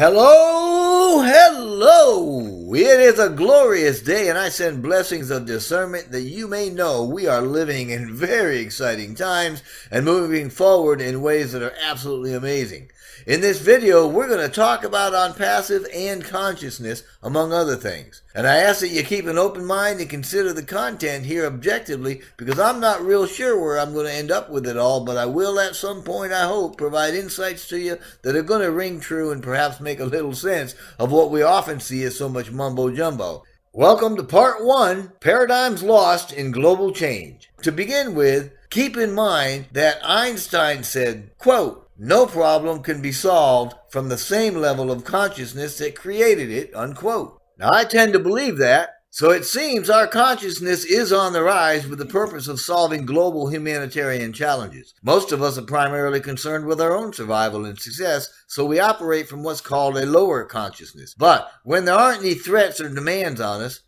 Hello, hello! It is a glorious day, and I send blessings of discernment that you may know we are living in very exciting times and moving forward in ways that are absolutely amazing. In this video, we're going to talk about Onpassive and consciousness, among other things. And I ask that you keep an open mind and consider the content here objectively, because I'm not real sure where I'm going to end up with it all, but I will at some point, I hope, provide insights to you that are going to ring true and perhaps make a little sense of what we often see as so much mumbo-jumbo. Welcome to Part 1, Paradigms Lost in Global Change. To begin with, keep in mind that Einstein said, quote, "No problem can be solved from the same level of consciousness that created it," unquote. Now, I tend to believe that, so it seems our consciousness is on the rise with the purpose of solving global humanitarian challenges. Most of us are primarily concerned with our own survival and success, so we operate from what's called a lower consciousness. But when there aren't any threats or demands on us,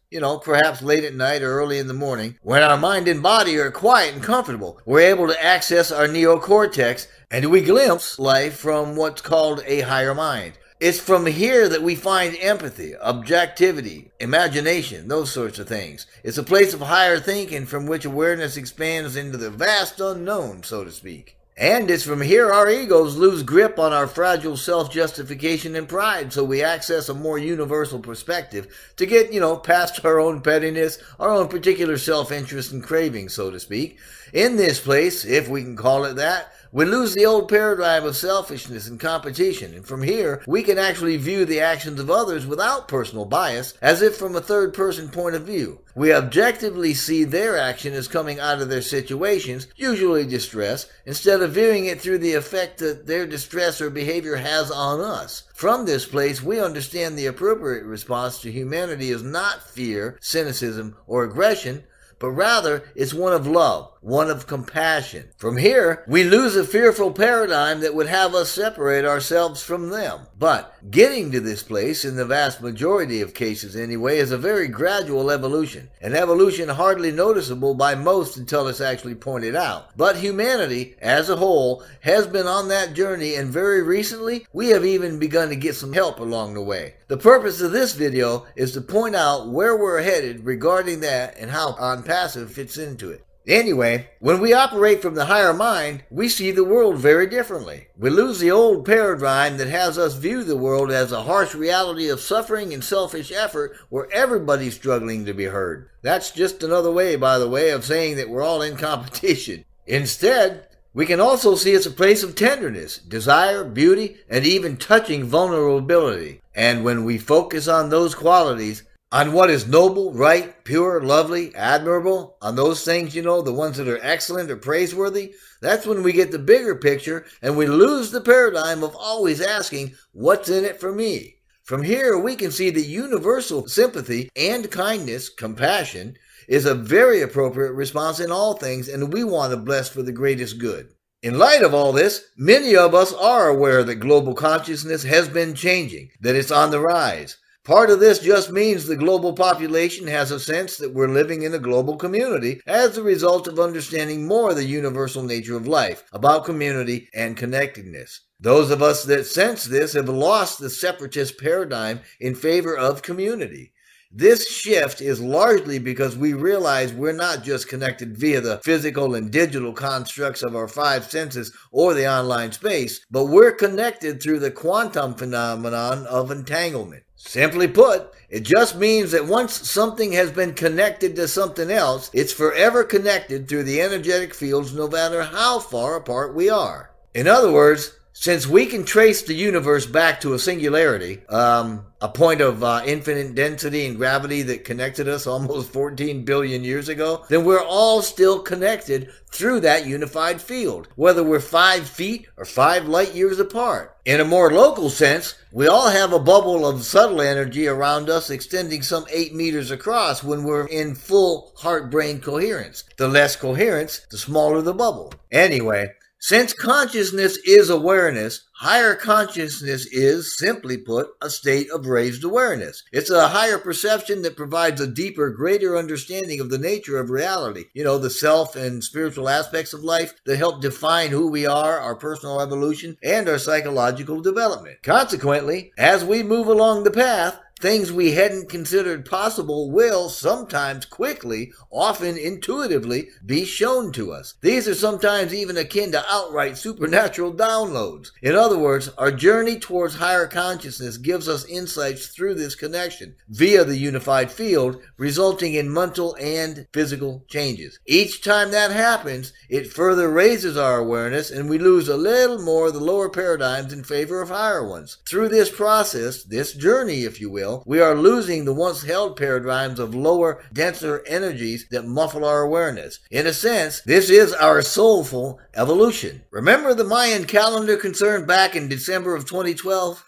perhaps late at night or early in the morning, when our mind and body are quiet and comfortable, we're able to access our neocortex and we glimpse life from what's called a higher mind. It's from here that we find empathy, objectivity, imagination, those sorts of things. It's a place of higher thinking from which awareness expands into the vast unknown, so to speak. And it's from here our egos lose grip on our fragile self-justification and pride, so we access a more universal perspective to get, past our own pettiness, our own particular self-interest and craving, so to speak. In this place, if we can call it that, we lose the old paradigm of selfishness and competition, and from here, we can actually view the actions of others without personal bias, as if from a third-person point of view. We objectively see their action as coming out of their situations, usually distress, instead of viewing it through the effect that their distress or behavior has on us. From this place, we understand the appropriate response to humanity is not fear, cynicism, or aggression, but rather it's one of love, one of compassion. From here, we lose a fearful paradigm that would have us separate ourselves from them. But getting to this place, in the vast majority of cases anyway, is a very gradual evolution, an evolution hardly noticeable by most until it's actually pointed out. But humanity, as a whole, has been on that journey, and very recently, we have even begun to get some help along the way. The purpose of this video is to point out where we're headed regarding that and how Onpassive fits into it. Anyway, when we operate from the higher mind, we see the world very differently. We lose the old paradigm that has us view the world as a harsh reality of suffering and selfish effort where everybody's struggling to be heard. That's just another way, by the way, of saying that we're all in competition. Instead, we can also see it's a place of tenderness, desire, beauty, and even touching vulnerability. And when we focus on those qualities, on what is noble, right, pure, lovely, admirable, on those things, the ones that are excellent or praiseworthy, that's when we get the bigger picture and we lose the paradigm of always asking, what's in it for me? From here, we can see that universal sympathy and kindness, compassion, is a very appropriate response in all things, and we want to bless for the greatest good. In light of all this, many of us are aware that global consciousness has been changing, that it's on the rise. Part of this just means the global population has a sense that we're living in a global community as a result of understanding more of the universal nature of life, about community and connectedness. Those of us that sense this have lost the separatist paradigm in favor of community. This shift is largely because we realize we're not just connected via the physical and digital constructs of our five senses or the online space, but we're connected through the quantum phenomenon of entanglement. Simply put, it just means that once something has been connected to something else, it's forever connected through the energetic fields no matter how far apart we are. In other words, since we can trace the universe back to a singularity, a point of infinite density and gravity that connected us almost 14 billion years ago, then we're all still connected through that unified field, whether we're 5 feet or 5 light years apart. In a more local sense, we all have a bubble of subtle energy around us extending some 8 meters across when we're in full heart-brain coherence. The less coherence, the smaller the bubble. Anyway, Since consciousness is awareness, higher consciousness is, simply put, a state of raised awareness. It's a higher perception that provides a deeper, greater understanding of the nature of reality. You know, the self and spiritual aspects of life that help define who we are, our personal evolution, and our psychological development. Consequently, as we move along the path, things we hadn't considered possible will sometimes quickly, often intuitively, be shown to us. These are sometimes even akin to outright supernatural downloads. In other words, our journey towards higher consciousness gives us insights through this connection via the unified field, resulting in mental and physical changes. Each time that happens, it further raises our awareness and we lose a little more of the lower paradigms in favor of higher ones. Through this process, this journey, if you will, we are losing the once held paradigms of lower, denser energies that muffle our awareness. In a sense, this is our soulful evolution. Remember the Mayan calendar concern back in December of 2012?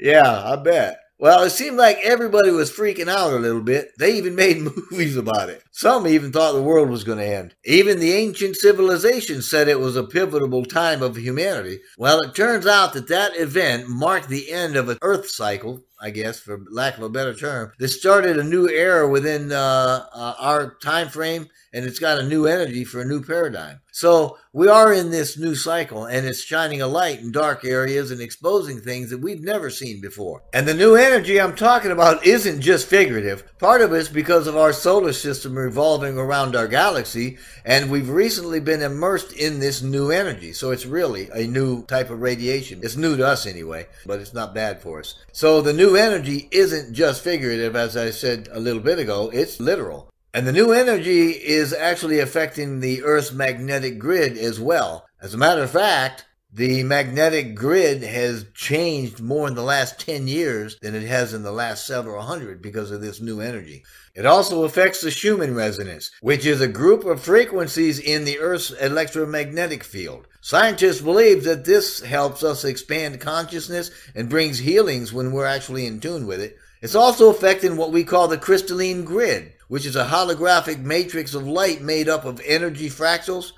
Yeah, I bet. Well, it seemed like everybody was freaking out a little bit. They even made movies about it. Some even thought the world was going to end. Even the ancient civilizations said it was a pivotal time of humanity. Well, it turns out that that event marked the end of an Earth cycle, I guess, for lack of a better term. This started a new era within our time frame, and it's got a new energy for a new paradigm. So we are in this new cycle, and it's shining a light in dark areas and exposing things that we've never seen before. And the new energy I'm talking about isn't just figurative. Part of it's because of our solar system revolving around our galaxy, and we've recently been immersed in this new energy. So it's really a new type of radiation. It's new to us anyway, but it's not bad for us. So the new energy isn't just figurative, as I said a little bit ago, it's literal. And the new energy is actually affecting the Earth's magnetic grid as well. As a matter of fact, the magnetic grid has changed more in the last 10 years than it has in the last several hundred because of this new energy. It also affects the Schumann resonance, which is a group of frequencies in the Earth's electromagnetic field. Scientists believe that this helps us expand consciousness and brings healings when we're actually in tune with it. It's also affecting what we call the crystalline grid, which is a holographic matrix of light made up of energy fractals.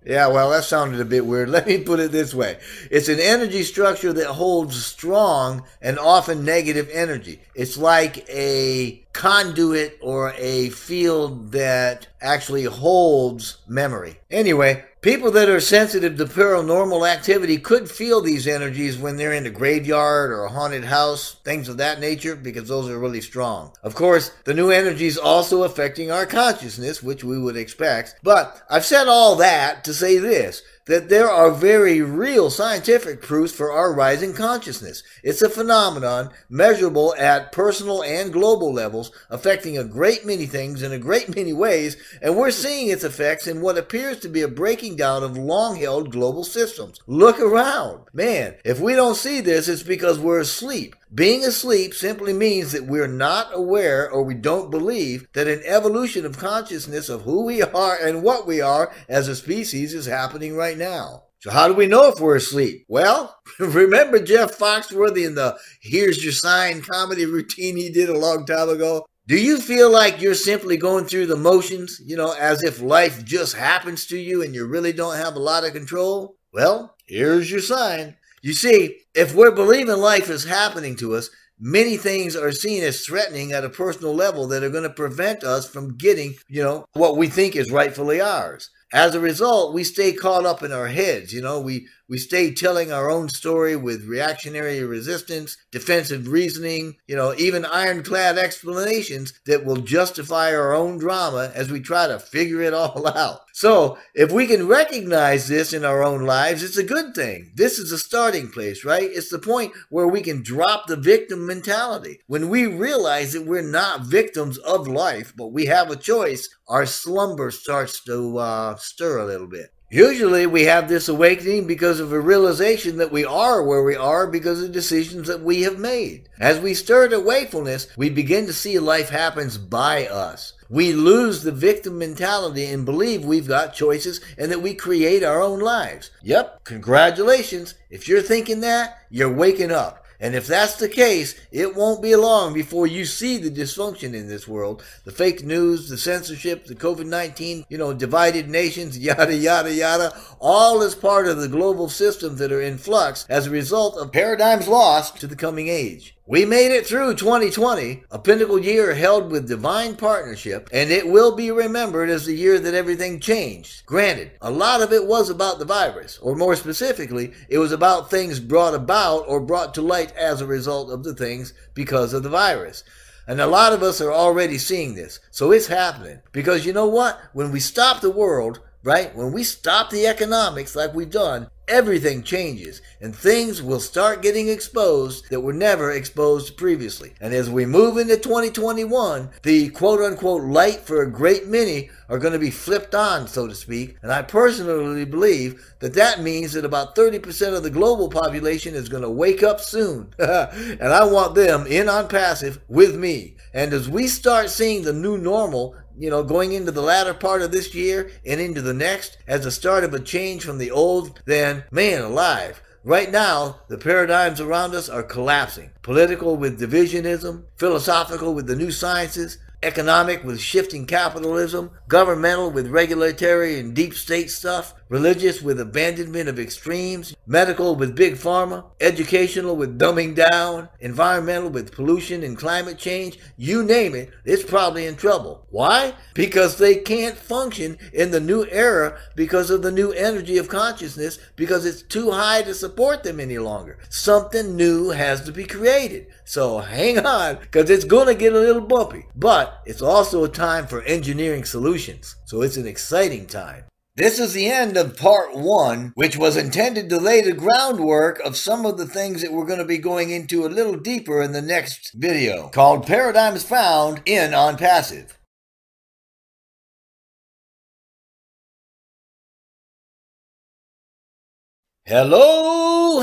Yeah, well, that sounded a bit weird. Let me put it this way. It's an energy structure that holds strong and often negative energy. It's like a conduit or a field that actually holds memory. Anyway, people that are sensitive to paranormal activity could feel these energies when they're in a graveyard or a haunted house, things of that nature, because those are really strong. Of course, the new energy is also affecting our consciousness, which we would expect. But I've said all that to say this, that there are very real scientific proofs for our rising consciousness. It's a phenomenon measurable at personal and global levels, affecting a great many things in a great many ways, and we're seeing its effects in what appears to be a breaking down of long-held global systems. Look around. Man, if we don't see this, it's because we're asleep. Being asleep simply means that we're not aware or we don't believe that an evolution of consciousness of who we are and what we are as a species is happening right now. So how do we know if we're asleep? Well, remember Jeff Foxworthy in the Here's Your Sign comedy routine he did a long time ago? Do you feel like you're simply going through the motions, as if life just happens to you and you really don't have a lot of control? Well, here's your sign. You see, if we're believing life is happening to us, many things are seen as threatening at a personal level that are going to prevent us from getting, what we think is rightfully ours. As a result, we stay caught up in our heads. We stay telling our own story with reactionary resistance, defensive reasoning, even ironclad explanations that will justify our own drama as we try to figure it all out. So, if we can recognize this in our own lives, it's a good thing. This is a starting place, right? It's the point where we can drop the victim mentality. When we realize that we're not victims of life, but we have a choice, our slumber starts to stir a little bit. Usually we have this awakening because of a realization that we are where we are because of decisions that we have made. As we stir to wakefulness, we begin to see life happens by us. We lose the victim mentality and believe we've got choices and that we create our own lives. Yep, congratulations. If you're thinking that, you're waking up. And if that's the case, it won't be long before you see the dysfunction in this world. The fake news, the censorship, the COVID-19, divided nations, yada, yada, yada. All is part of the global systems that are in flux as a result of paradigms lost to the coming age. We made it through 2020, a pinnacle year held with divine partnership, and it will be remembered as the year that everything changed. Granted, a lot of it was about the virus, or more specifically, it was about things brought about or brought to light as a result of the things because of the virus. And a lot of us are already seeing this. So it's happening. Because you know what? When we stop the world, right? When we stop the economics like we've done, everything changes and things will start getting exposed that were never exposed previously. And as we move into 2021, the quote-unquote light for a great many are going to be flipped on, so to speak. And I personally believe that that means that about 30% of the global population is going to wake up soon. And I want them in Onpassive with me. And as we start seeing the new normal, going into the latter part of this year and into the next as the start of a change from the old, then, man alive. Right now, the paradigms around us are collapsing. Political with divisionism, philosophical with the new sciences, economic with shifting capitalism, governmental with regulatory and deep state stuff, religious with abandonment of extremes, medical with big pharma, educational with dumbing down, environmental with pollution and climate change. You name it, it's probably in trouble. Why? Because they can't function in the new era because of the new energy of consciousness, because it's too high to support them any longer. Something new has to be created. So hang on, because it's going to get a little bumpy. But it's also a time for engineering solutions. So it's an exciting time. This is the end of part 1, which was intended to lay the groundwork of some of the things that we're going to be going into a little deeper in the next video, called Paradigms Found in Onpassive. Hello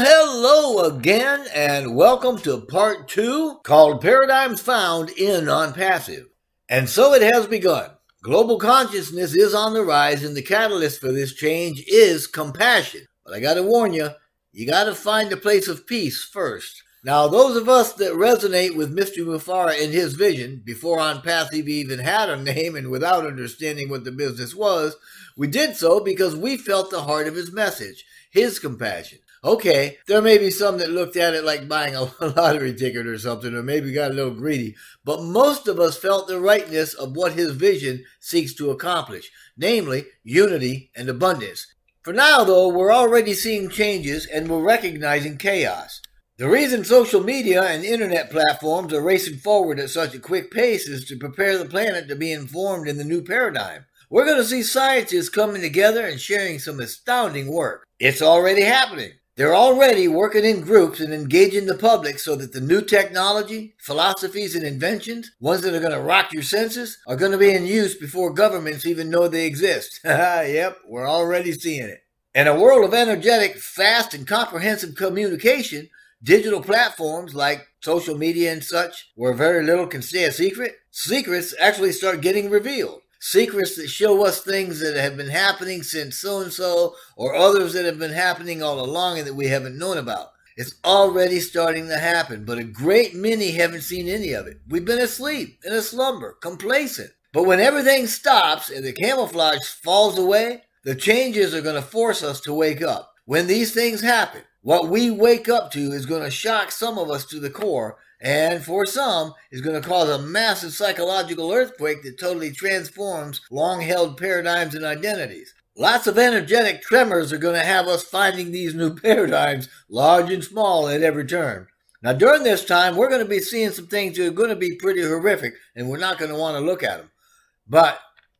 again, and welcome to part 2, called Paradigms Found in Onpassive. And so it has begun. Global consciousness is on the rise, and the catalyst for this change is compassion. But I gotta warn you, you gotta find a place of peace first. Now, those of us that resonate with Mr. Mufara and his vision, before Onpassive even had a name and without understanding what the business was, we did so because we felt the heart of his message, his compassion. Okay, there may be some that looked at it like buying a lottery ticket or something, or maybe got a little greedy, but most of us felt the rightness of what his vision seeks to accomplish, namely unity and abundance. For now, though, we're already seeing changes and we're recognizing chaos. The reason social media and internet platforms are racing forward at such a quick pace is to prepare the planet to be informed in the new paradigm. We're going to see scientists coming together and sharing some astounding work. It's already happening. They're already working in groups and engaging the public so that the new technology, philosophies, and inventions, ones that are going to rock your senses, are going to be in use before governments even know they exist. Yep, we're already seeing it. In a world of energetic, fast, and comprehensive communication, digital platforms like social media and such, where very little can stay a secret, secrets actually start getting revealed. Secrets that show us things that have been happening since so-and-so, or others that have been happening all along and that we haven't known about. It's already starting to happen, but a great many haven't seen any of it. We've been asleep, in a slumber, complacent. But when everything stops and the camouflage falls away, the changes are going to force us to wake up. When these things happen, what we wake up to is going to shock some of us to the core, and for some, is going to cause a massive psychological earthquake that totally transforms long-held paradigms and identities. Lots of energetic tremors are going to have us finding these new paradigms, large and small, at every turn. Now, during this time, we're going to be seeing some things that are going to be pretty horrific, and we're not going to want to look at them. But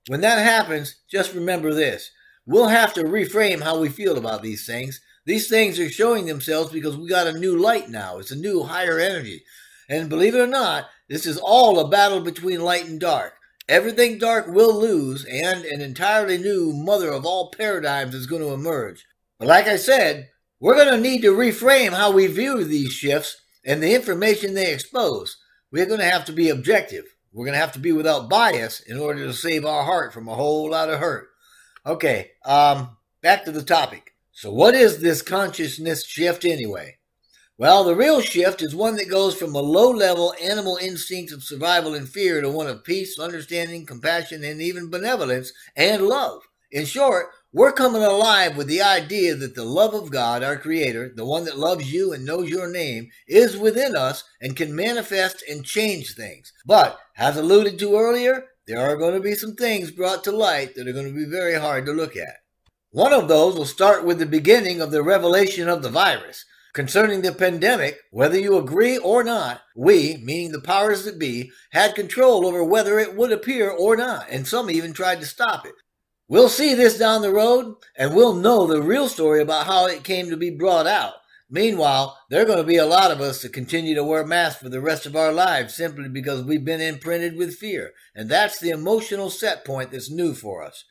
when that happens, just remember this. We'll have to reframe how we feel about these things. These things are showing themselves because we got a new light now. It's a new higher energy. And believe it or not, this is all a battle between light and dark. Everything dark will lose, and an entirely new mother of all paradigms is going to emerge. But like I said, we're going to need to reframe how we view these shifts and the information they expose. We're going to have to be objective. We're going to have to be without bias in order to save our heart from a whole lot of hurt. Okay, back to the topic. So what is this consciousness shift anyway? Well, the real shift is one that goes from a low-level animal instinct of survival and fear to one of peace, understanding, compassion, and even benevolence and love. In short, we're coming alive with the idea that the love of God, our Creator, the one that loves you and knows your name, is within us and can manifest and change things. But, as alluded to earlier, there are going to be some things brought to light that are going to be very hard to look at. One of those will start with the beginning of the revelation of the virus. Concerning the pandemic, whether you agree or not, we, meaning the powers that be, had control over whether it would appear or not, and some even tried to stop it. We'll see this down the road, and we'll know the real story about how it came to be brought out. Meanwhile, there are going to be a lot of us that continue to wear masks for the rest of our lives simply because we've been imprinted with fear, and that's the emotional set point that's new for us.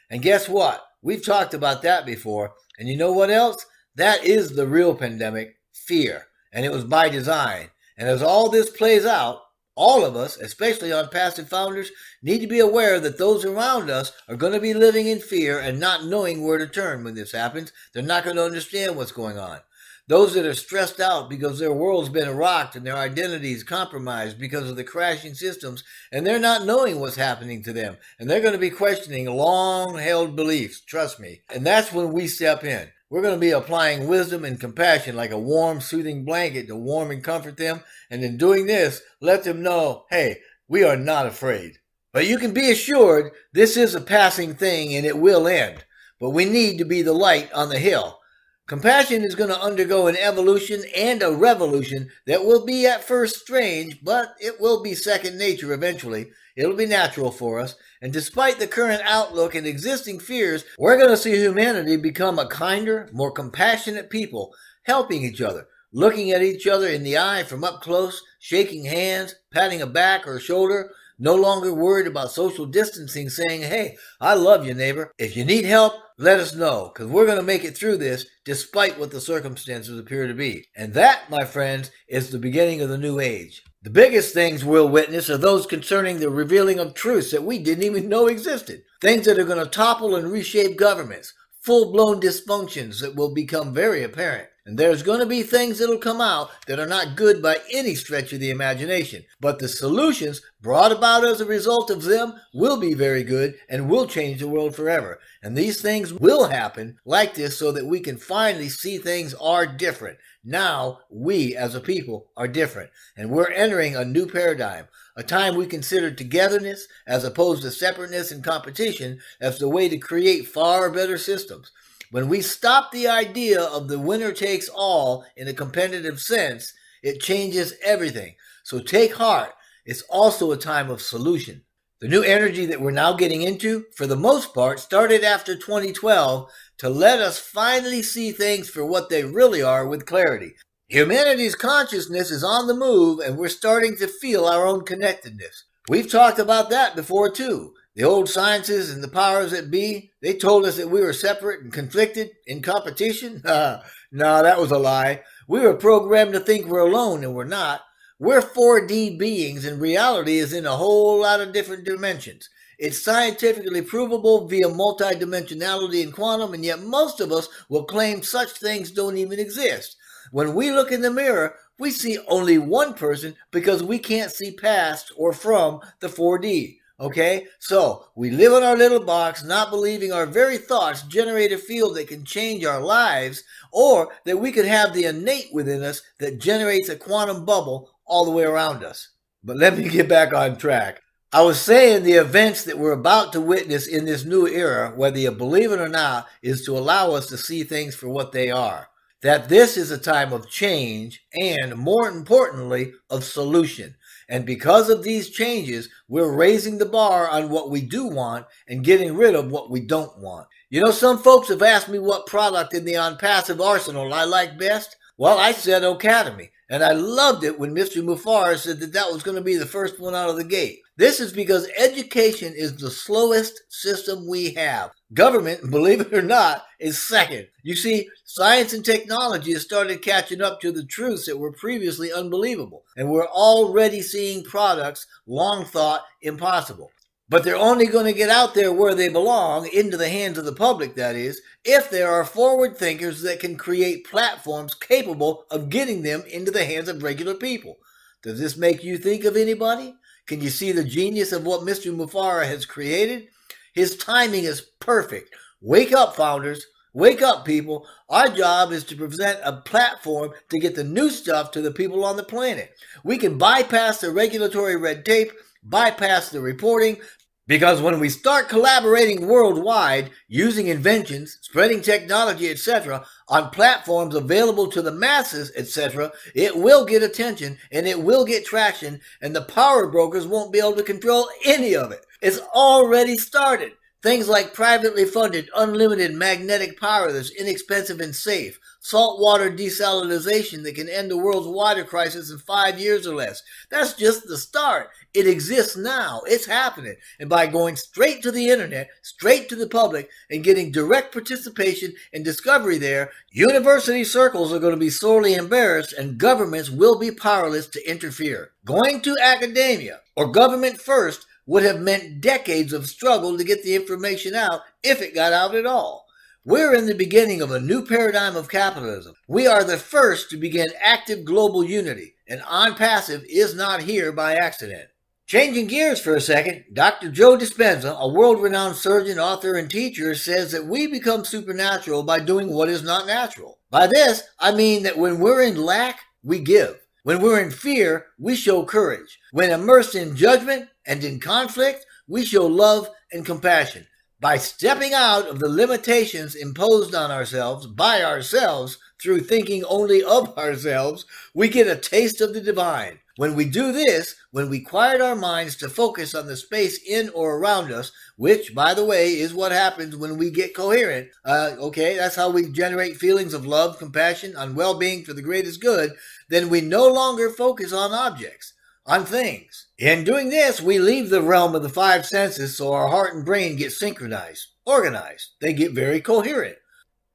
And guess what? We've talked about that before, and you know what else? That is the real pandemic, fear, and it was by design. And as all this plays out, all of us, especially Onpassive founders, need to be aware that those around us are going to be living in fear and not knowing where to turn when this happens. They're not going to understand what's going on. Those that are stressed out because their world's been rocked and their identities compromised because of the crashing systems, and they're not knowing what's happening to them. And they're going to be questioning long-held beliefs, trust me. And that's when we step in. We're going to be applying wisdom and compassion like a warm, soothing blanket to warm and comfort them. And in doing this, let them know, hey, we are not afraid. But you can be assured this is a passing thing and it will end. But we need to be the light on the hill. Compassion is going to undergo an evolution and a revolution that will be at first strange, but it will be second nature eventually. It'll be natural for us. And despite the current outlook and existing fears, we're going to see humanity become a kinder, more compassionate people, helping each other, looking at each other in the eye from up close, shaking hands, patting a back or a shoulder, no longer worried about social distancing, saying, hey, I love you, neighbor. If you need help, let us know, because we're going to make it through this despite what the circumstances appear to be. And that, my friends, is the beginning of the new age. The biggest things we'll witness are those concerning the revealing of truths that we didn't even know existed. Things that are going to topple and reshape governments. Full-blown dysfunctions that will become very apparent. And there's going to be things that'll come out that are not good by any stretch of the imagination. But the solutions brought about as a result of them will be very good and will change the world forever. And these things will happen like this so that we can finally see things are different. Now, we as a people are different. And we're entering a new paradigm. A time we consider togetherness as opposed to separateness and competition as the way to create far better systems. When we stop the idea of the winner takes all in a competitive sense, it changes everything. So take heart. It's also a time of solution. The new energy that we're now getting into, for the most part, started after 2012 to let us finally see things for what they really are with clarity. Humanity's consciousness is on the move, and we're starting to feel our own connectedness. We've talked about that before, too. The old sciences and the powers that be, they told us that we were separate and conflicted in competition. No, that was a lie. We were programmed to think we're alone, and we're not. We're 4D beings, and reality is in a whole lot of different dimensions. It's scientifically provable via multidimensionality and quantum, and yet most of us will claim such things don't even exist. When we look in the mirror, we see only one person because we can't see past or from the 4D. Okay, so we live in our little box, not believing our very thoughts generate a field that can change our lives, or that we could have the innate within us that generates a quantum bubble all the way around us. But let me get back on track. I was saying the events that we're about to witness in this new era, whether you believe it or not, is to allow us to see things for what they are. That this is a time of change and, more importantly, of solution. And because of these changes, we're raising the bar on what we do want and getting rid of what we don't want. You know, some folks have asked me what product in the Onpassive arsenal I like best. Well, I said Academy. And I loved it when Mr. Mufar said that that was going to be the first one out of the gate. This is because education is the slowest system we have. Government, believe it or not, is second. You see, science and technology has started catching up to the truths that were previously unbelievable. And we're already seeing products long thought impossible. But they're only going to get out there where they belong, into the hands of the public, that is, if there are forward thinkers that can create platforms capable of getting them into the hands of regular people. Does this make you think of anybody? Can you see the genius of what Mr. Mufara has created? His timing is perfect. Wake up, founders. Wake up, people. Our job is to present a platform to get the new stuff to the people on the planet. We can bypass the regulatory red tape, bypass the reporting, because when we start collaborating worldwide, using inventions, spreading technology, etc., on platforms available to the masses, etc., it will get attention and it will get traction, and the power brokers won't be able to control any of it. It's already started. Things like privately funded, unlimited magnetic power that's inexpensive and safe, saltwater desalination that can end the world's water crisis in 5 years or less. That's just the start. It exists now. It's happening. And by going straight to the internet, straight to the public, and getting direct participation and discovery there, university circles are going to be sorely embarrassed and governments will be powerless to interfere. Going to academia or government first would have meant decades of struggle to get the information out, if it got out at all. We're in the beginning of a new paradigm of capitalism. We are the first to begin active global unity, and Onpassive is not here by accident. Changing gears for a second, Dr. Joe Dispenza, a world-renowned surgeon, author, and teacher, says that we become supernatural by doing what is not natural. By this, I mean that when we're in lack, we give. When we're in fear, we show courage. When immersed in judgment and in conflict, we show love and compassion. By stepping out of the limitations imposed on ourselves by ourselves through thinking only of ourselves, we get a taste of the divine. When we do this, when we quiet our minds to focus on the space in or around us, which, by the way, is what happens when we get coherent, that's how we generate feelings of love, compassion, on well-being for the greatest good, then we no longer focus on objects, on things. In doing this, we leave the realm of the five senses so our heart and brain get synchronized, organized. They get very coherent,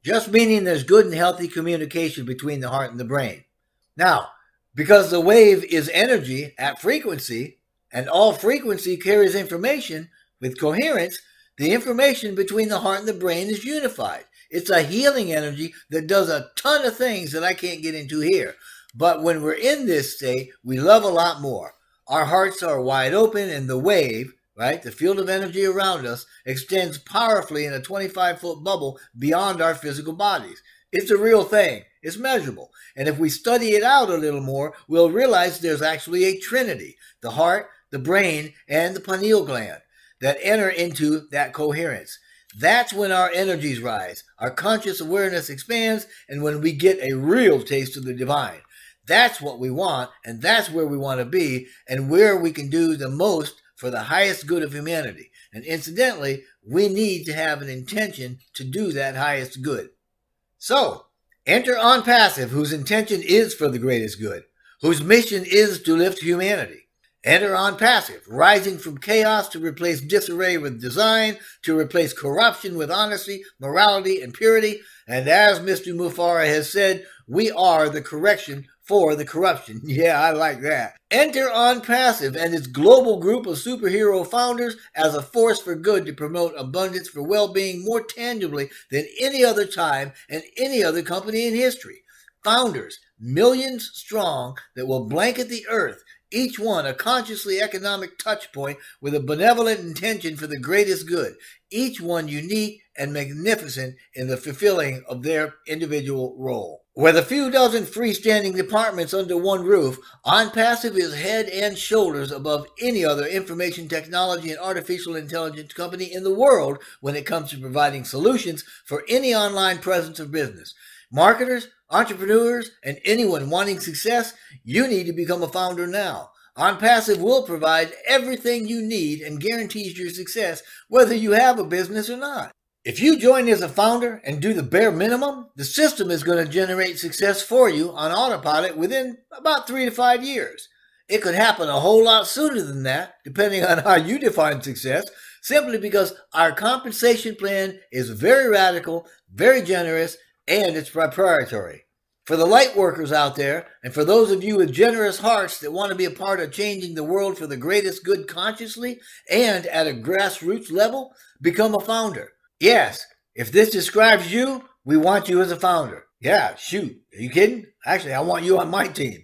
just meaning there's good and healthy communication between the heart and the brain. Now, because the wave is energy at frequency, and all frequency carries information with coherence, the information between the heart and the brain is unified. It's a healing energy that does a ton of things that I can't get into here. But when we're in this state, we love a lot more. Our hearts are wide open, and the wave, right, the field of energy around us, extends powerfully in a 25-foot bubble beyond our physical bodies. It's a real thing. It's measurable. And if we study it out a little more, we'll realize there's actually a trinity: the heart, the brain, and the pineal gland that enter into that coherence. That's when our energies rise, our conscious awareness expands, and when we get a real taste of the divine. That's what we want, and that's where we want to be, and where we can do the most for the highest good of humanity. And incidentally, we need to have an intention to do that highest good. So, enter Onpassive, whose intention is for the greatest good, whose mission is to lift humanity. Enter Onpassive, rising from chaos to replace disarray with design, to replace corruption with honesty, morality, and purity. And as Mr. Mufara has said, we are the correction for the corruption. Yeah, I like that. Enter Onpassive and its global group of superhero founders as a force for good to promote abundance for well-being more tangibly than any other time and any other company in history. Founders, millions strong, that will blanket the earth, each one a consciously economic touch point with a benevolent intention for the greatest good, each one unique and magnificent in the fulfilling of their individual role. With a few dozen freestanding departments under one roof, Onpassive is head and shoulders above any other information technology and artificial intelligence company in the world when it comes to providing solutions for any online presence of business. Marketers, entrepreneurs, and anyone wanting success, you need to become a founder now. Onpassive will provide everything you need and guarantees your success, whether you have a business or not. If you join as a founder and do the bare minimum, the system is going to generate success for you on autopilot within about 3 to 5 years. It could happen a whole lot sooner than that, depending on how you define success, simply because our compensation plan is very radical, very generous, and it's proprietary. For the light workers out there, and for those of you with generous hearts that want to be a part of changing the world for the greatest good consciously and at a grassroots level, become a founder. Yes, if this describes you, we want you as a founder. Yeah, shoot. Are you kidding? Actually, I want you on my team.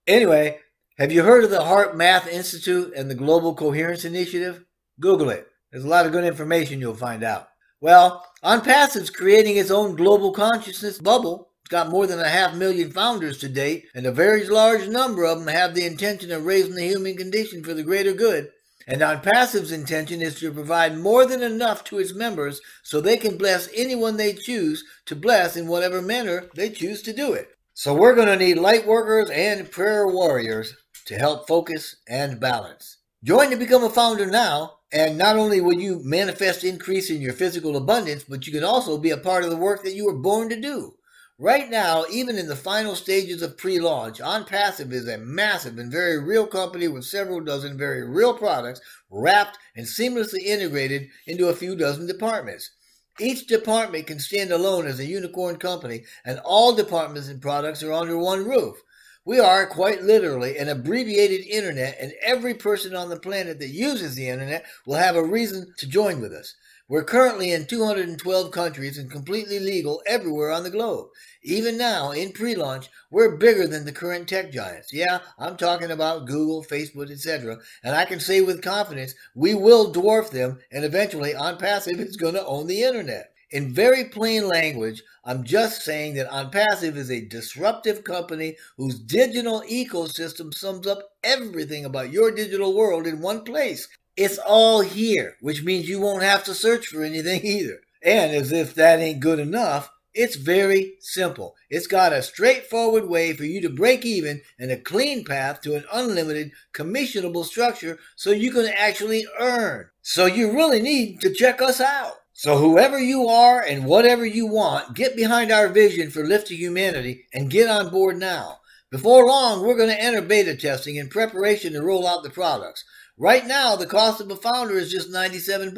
Anyway, have you heard of the Heart Math Institute and the Global Coherence Initiative? Google it. There's a lot of good information you'll find out. Well, Onpassive's creating its own global consciousness bubble. It's got more than 500,000 founders to date, and a very large number of them have the intention of raising the human condition for the greater good. And Onpassive's intention is to provide more than enough to its members so they can bless anyone they choose to bless in whatever manner they choose to do it. So we're going to need light workers and prayer warriors to help focus and balance. Join to become a founder now, and not only will you manifest increase in your physical abundance, but you can also be a part of the work that you were born to do. Right now, even in the final stages of pre-launch, Onpassive is a massive and very real company with several dozen very real products wrapped and seamlessly integrated into a few dozen departments. Each department can stand alone as a unicorn company, and all departments and products are under one roof. We are, quite literally, an abbreviated internet, and every person on the planet that uses the internet will have a reason to join with us. We're currently in 212 countries and completely legal everywhere on the globe. Even now, in pre-launch, we're bigger than the current tech giants. Yeah, I'm talking about Google, Facebook, etc. And I can say with confidence, we will dwarf them, and eventually Onpassive is going to own the internet. In very plain language, I'm just saying that Onpassive is a disruptive company whose digital ecosystem sums up everything about your digital world in one place. It's all here, which means you won't have to search for anything either. And as if that ain't good enough, it's very simple. It's got a straightforward way for you to break even and a clean path to an unlimited commissionable structure so you can actually earn. So you really need to check us out. So whoever you are and whatever you want, get behind our vision for lifting humanity and get on board now. Before long, we're going to enter beta testing in preparation to roll out the products. Right now, the cost of a founder is just $97,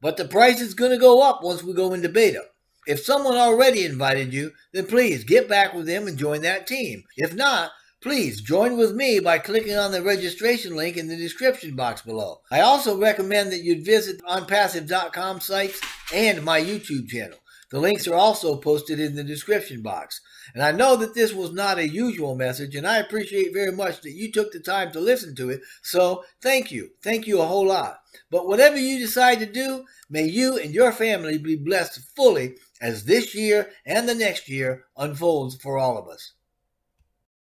but the price is going to go up once we go into beta. If someone already invited you, then please get back with them and join that team. If not, please join with me by clicking on the registration link in the description box below. I also recommend that you visit onpassive.com sites and my YouTube channel. The links are also posted in the description box. And I know that this was not a usual message, and I appreciate very much that you took the time to listen to it. So thank you. Thank you a whole lot. But whatever you decide to do, may you and your family be blessed fully as this year and the next year unfolds for all of us.